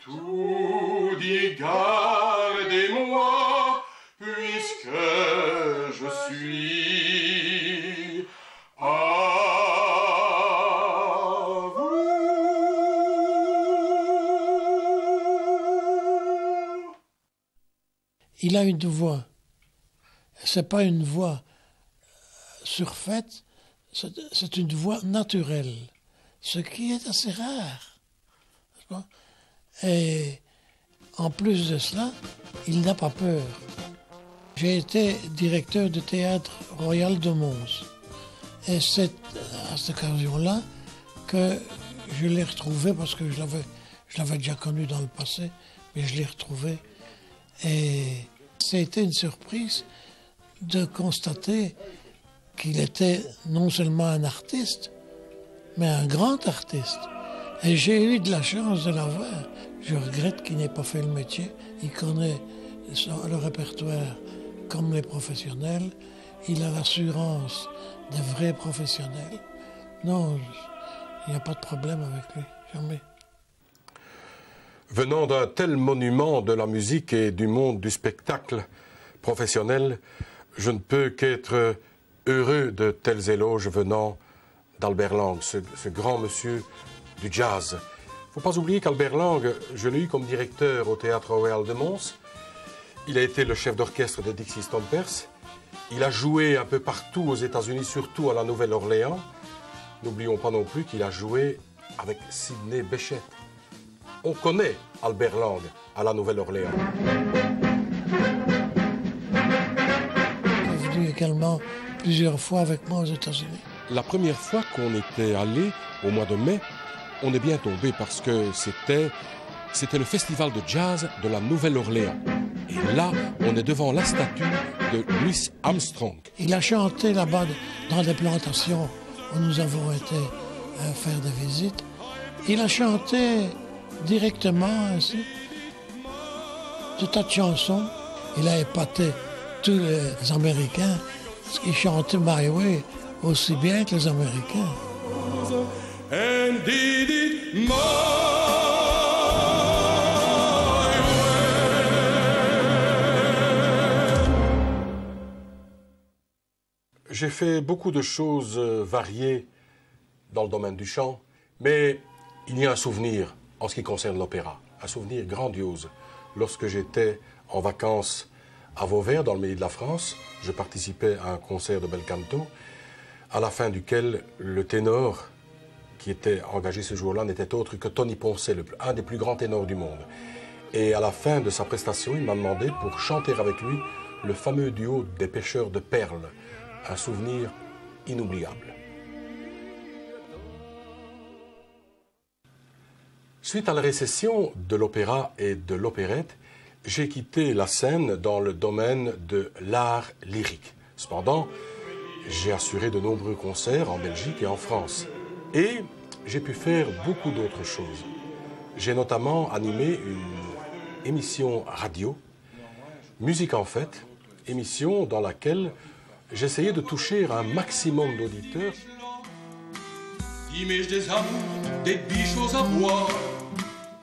Tout dit gardez-moi, puisque je suis à vous. Il a une voix. C'est pas une voix surfaite, c'est une voix naturelle, ce qui est assez rare. Et en plus de cela, il n'a pas peur. J'ai été directeur du théâtre royal de Mons. Et c'est à cette occasion-là que je l'ai retrouvé, parce que je l'avais déjà connu dans le passé, mais je l'ai retrouvé. Et ça a été une surprise de constater qu'il était non seulement un artiste, mais un grand artiste. Et j'ai eu de la chance de l'avoir. Je regrette qu'il n'ait pas fait le métier. Il connaît le répertoire comme les professionnels. Il a l'assurance des vrais professionnels. Non, il n'y a pas de problème avec lui, jamais. Venant d'un tel monument de la musique et du monde du spectacle professionnel, je ne peux qu'être heureux de tels éloges venant d'Albert Lang, ce grand monsieur du jazz. Il ne faut pas oublier qu'Albert Lang, je l'ai eu comme directeur au Théâtre Royal de Mons. Il a été le chef d'orchestre des Dixie Stompers. Il a joué un peu partout aux États-Unis, surtout à la Nouvelle-Orléans. N'oublions pas non plus qu'il a joué avec Sidney Bechet. On connaît Albert Lang à la Nouvelle-Orléans. Il est venu également plusieurs fois avec moi aux États-Unis. La première fois qu'on était allé, au mois de mai, on est bien tombé parce que c'était le festival de jazz de la Nouvelle-Orléans. Et là, on est devant la statue de Louis Armstrong. Il a chanté là-bas dans des plantations où nous avons été faire des visites. Il a chanté directement ainsi de tas de chansons. Il a épaté tous les Américains parce qu'il chantait My Way aussi bien que les Américains. And did it my J'ai fait beaucoup de choses variées dans le domaine du chant, mais il y a un souvenir en ce qui concerne l'opéra, un souvenir grandiose. Lorsque j'étais en vacances à Vauvert, dans le milieu de la France, je participais à un concert de bel canto, à la fin duquel le ténor qui était engagé ce jour-là n'était autre que Tony Poncet, un des plus grands ténors du monde. Et à la fin de sa prestation, il m'a demandé pour chanter avec lui le fameux duo des pêcheurs de perles, un souvenir inoubliable. Suite à la récession de l'opéra et de l'opérette, j'ai quitté la scène dans le domaine de l'art lyrique. Cependant, j'ai assuré de nombreux concerts en Belgique et en France. Et j'ai pu faire beaucoup d'autres choses. J'ai notamment animé une émission radio, Musique en Fête, émission dans laquelle j'essayais de toucher un maximum d'auditeurs. Image des amours, des bijoux à boire.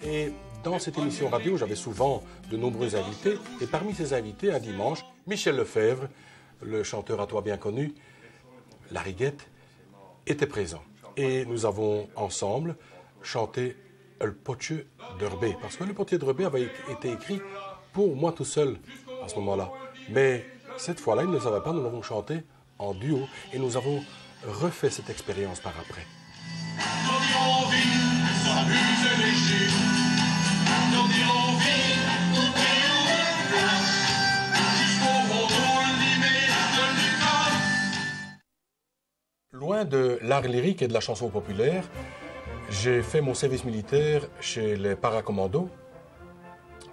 Et dans cette émission radio, j'avais souvent de nombreux invités. Et parmi ces invités, un dimanche, Michel Lefebvre, le chanteur à toi bien connu, La Riguette, était présent. Et nous avons ensemble chanté Le Potier d'Herbé. Parce que Le Potier d'Herbé avait été écrit pour moi tout seul à ce moment-là. Mais cette fois-là, il ne le savait pas, nous l'avons chanté en duo. Et nous avons refait cette expérience par après. Loin de l'art lyrique et de la chanson populaire, j'ai fait mon service militaire chez les paracommandos,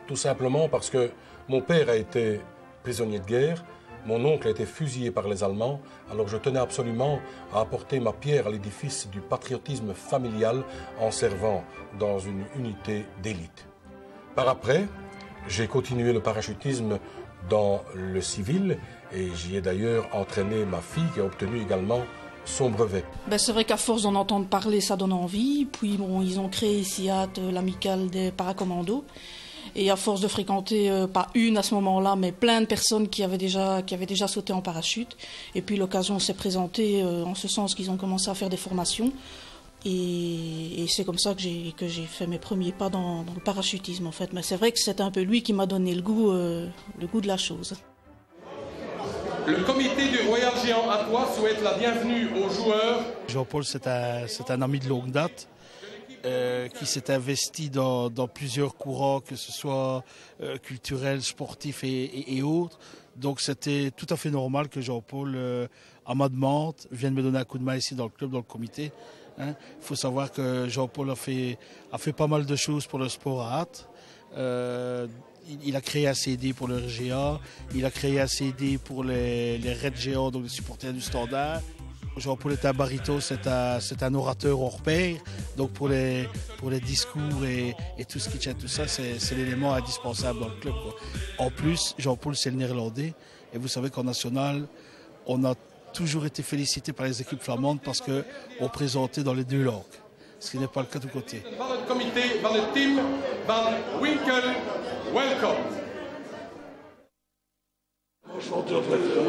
tout simplement parce que mon père a été prisonnier de guerre, mon oncle a été fusillé par les Allemands, alors je tenais absolument à apporter ma pierre à l'édifice du patriotisme familial en servant dans une unité d'élite. Par après, j'ai continué le parachutisme dans le civil et j'y ai d'ailleurs entraîné ma fille qui a obtenu également son brevet. C'est vrai qu'à force d'en entendre parler, ça donne envie. Puis bon, ils ont créé ici l'amicale des paracommandos. Et à force de fréquenter, pas une à ce moment-là, mais plein de personnes qui avaient déjà sauté en parachute. Et puis l'occasion s'est présentée en ce sens qu'ils ont commencé à faire des formations. Et c'est comme ça que j'ai fait mes premiers pas dans le parachutisme en fait. Mais c'est vrai que c'est un peu lui qui m'a donné le goût de la chose. Le comité du Royal Géant Attois souhaite la bienvenue aux joueurs. Jean-Paul, c'est un ami de longue date qui s'est investi dans plusieurs courants, que ce soit culturels, sportifs et autres. Donc c'était tout à fait normal que Jean-Paul, à ma demande, vienne me donner un coup de main ici dans le club, dans le comité. Il faut savoir que Jean-Paul a fait pas mal de choses pour le sport à hâte. Il a créé un CD pour le RGA, il a créé un CD pour les Reds Géants, donc les supporters du Standard. Jean-Paul est un baryton, c'est un orateur hors pair, donc pour les discours et tout ce qui tient tout ça, c'est l'élément indispensable dans le club, quoi. En plus, Jean-Paul c'est le néerlandais, et vous savez qu'en national, on a toujours été félicité par les équipes flamandes parce qu'on présentait dans les deux langues, ce qui n'est pas le cas de côté. Van het comité, van het team, van Winkel, welcome. Chanteur préféré.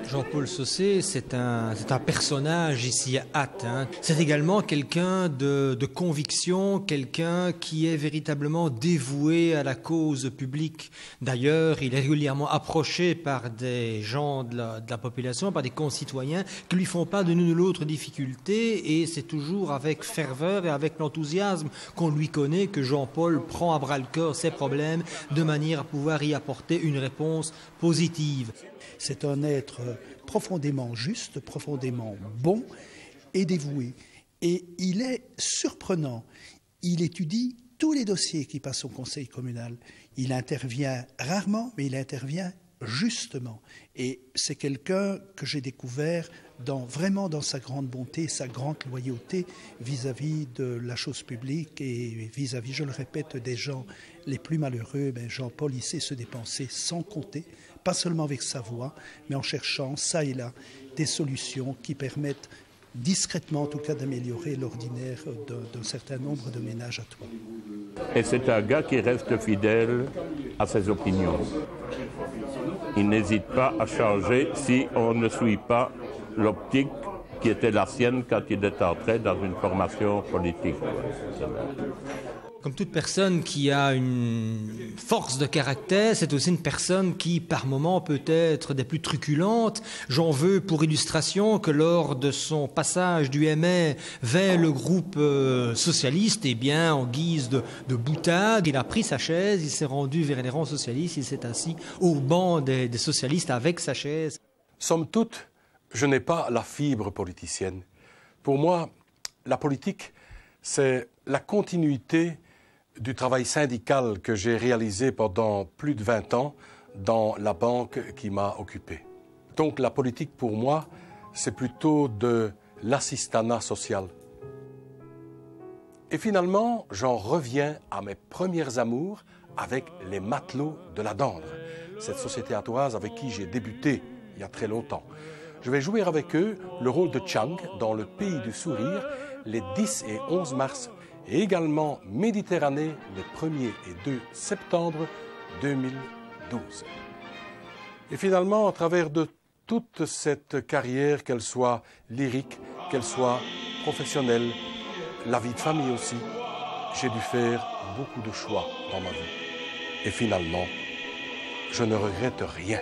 Jean-Paul Saucé, c'est un personnage ici à Ath. C'est également quelqu'un de conviction, quelqu'un qui est véritablement dévoué à la cause publique. D'ailleurs, il est régulièrement approché par des gens de la population, par des concitoyens qui lui font pas de l'une ou l'autre difficulté, et c'est toujours avec ferveur et avec l'enthousiasme qu'on lui connaît que Jean-Paul prend à bras-le-corps ses problèmes de manière à pouvoir y apporter une réponse positive. C'est un être profondément juste, profondément bon et dévoué. Et il est surprenant. Il étudie tous les dossiers qui passent au conseil communal. Il intervient rarement, mais il intervient justement. Et c'est quelqu'un que j'ai découvert vraiment dans sa grande bonté, sa grande loyauté vis-à-vis de la chose publique et vis-à-vis, je le répète, des gens les plus malheureux. Jean-Paul, il sait se dépenser sans compter, pas seulement avec sa voix, mais en cherchant, ça et là, des solutions qui permettent discrètement, en tout cas, d'améliorer l'ordinaire d'un certain nombre de ménages à toi. Et c'est un gars qui reste fidèle à ses opinions. Il n'hésite pas à changer si on ne suit pas l'optique qui était la sienne quand il est entré dans une formation politique. Comme toute personne qui a une force de caractère, c'est aussi une personne qui, par moments, peut être des plus truculentes. J'en veux pour illustration que lors de son passage du MR vers le groupe socialiste, en guise de boutade, il a pris sa chaise, il s'est rendu vers les rangs socialistes, il s'est assis au banc des socialistes avec sa chaise. Somme toute, je n'ai pas la fibre politicienne. Pour moi, la politique, c'est la continuité du travail syndical que j'ai réalisé pendant plus de 20 ans dans la banque qui m'a occupé. Donc la politique pour moi, c'est plutôt de l'assistanat social. Et finalement, j'en reviens à mes premières amours avec les matelots de la Dandre, cette société attoise avec qui j'ai débuté il y a très longtemps. Je vais jouer avec eux le rôle de Chang dans Le Pays du Sourire les 10 et 11 mars et également Méditerranée les 1er et 2 septembre 2012. Et finalement, à travers de toute cette carrière, qu'elle soit lyrique, qu'elle soit professionnelle, la vie de famille aussi, j'ai dû faire beaucoup de choix dans ma vie. Et finalement, je ne regrette rien.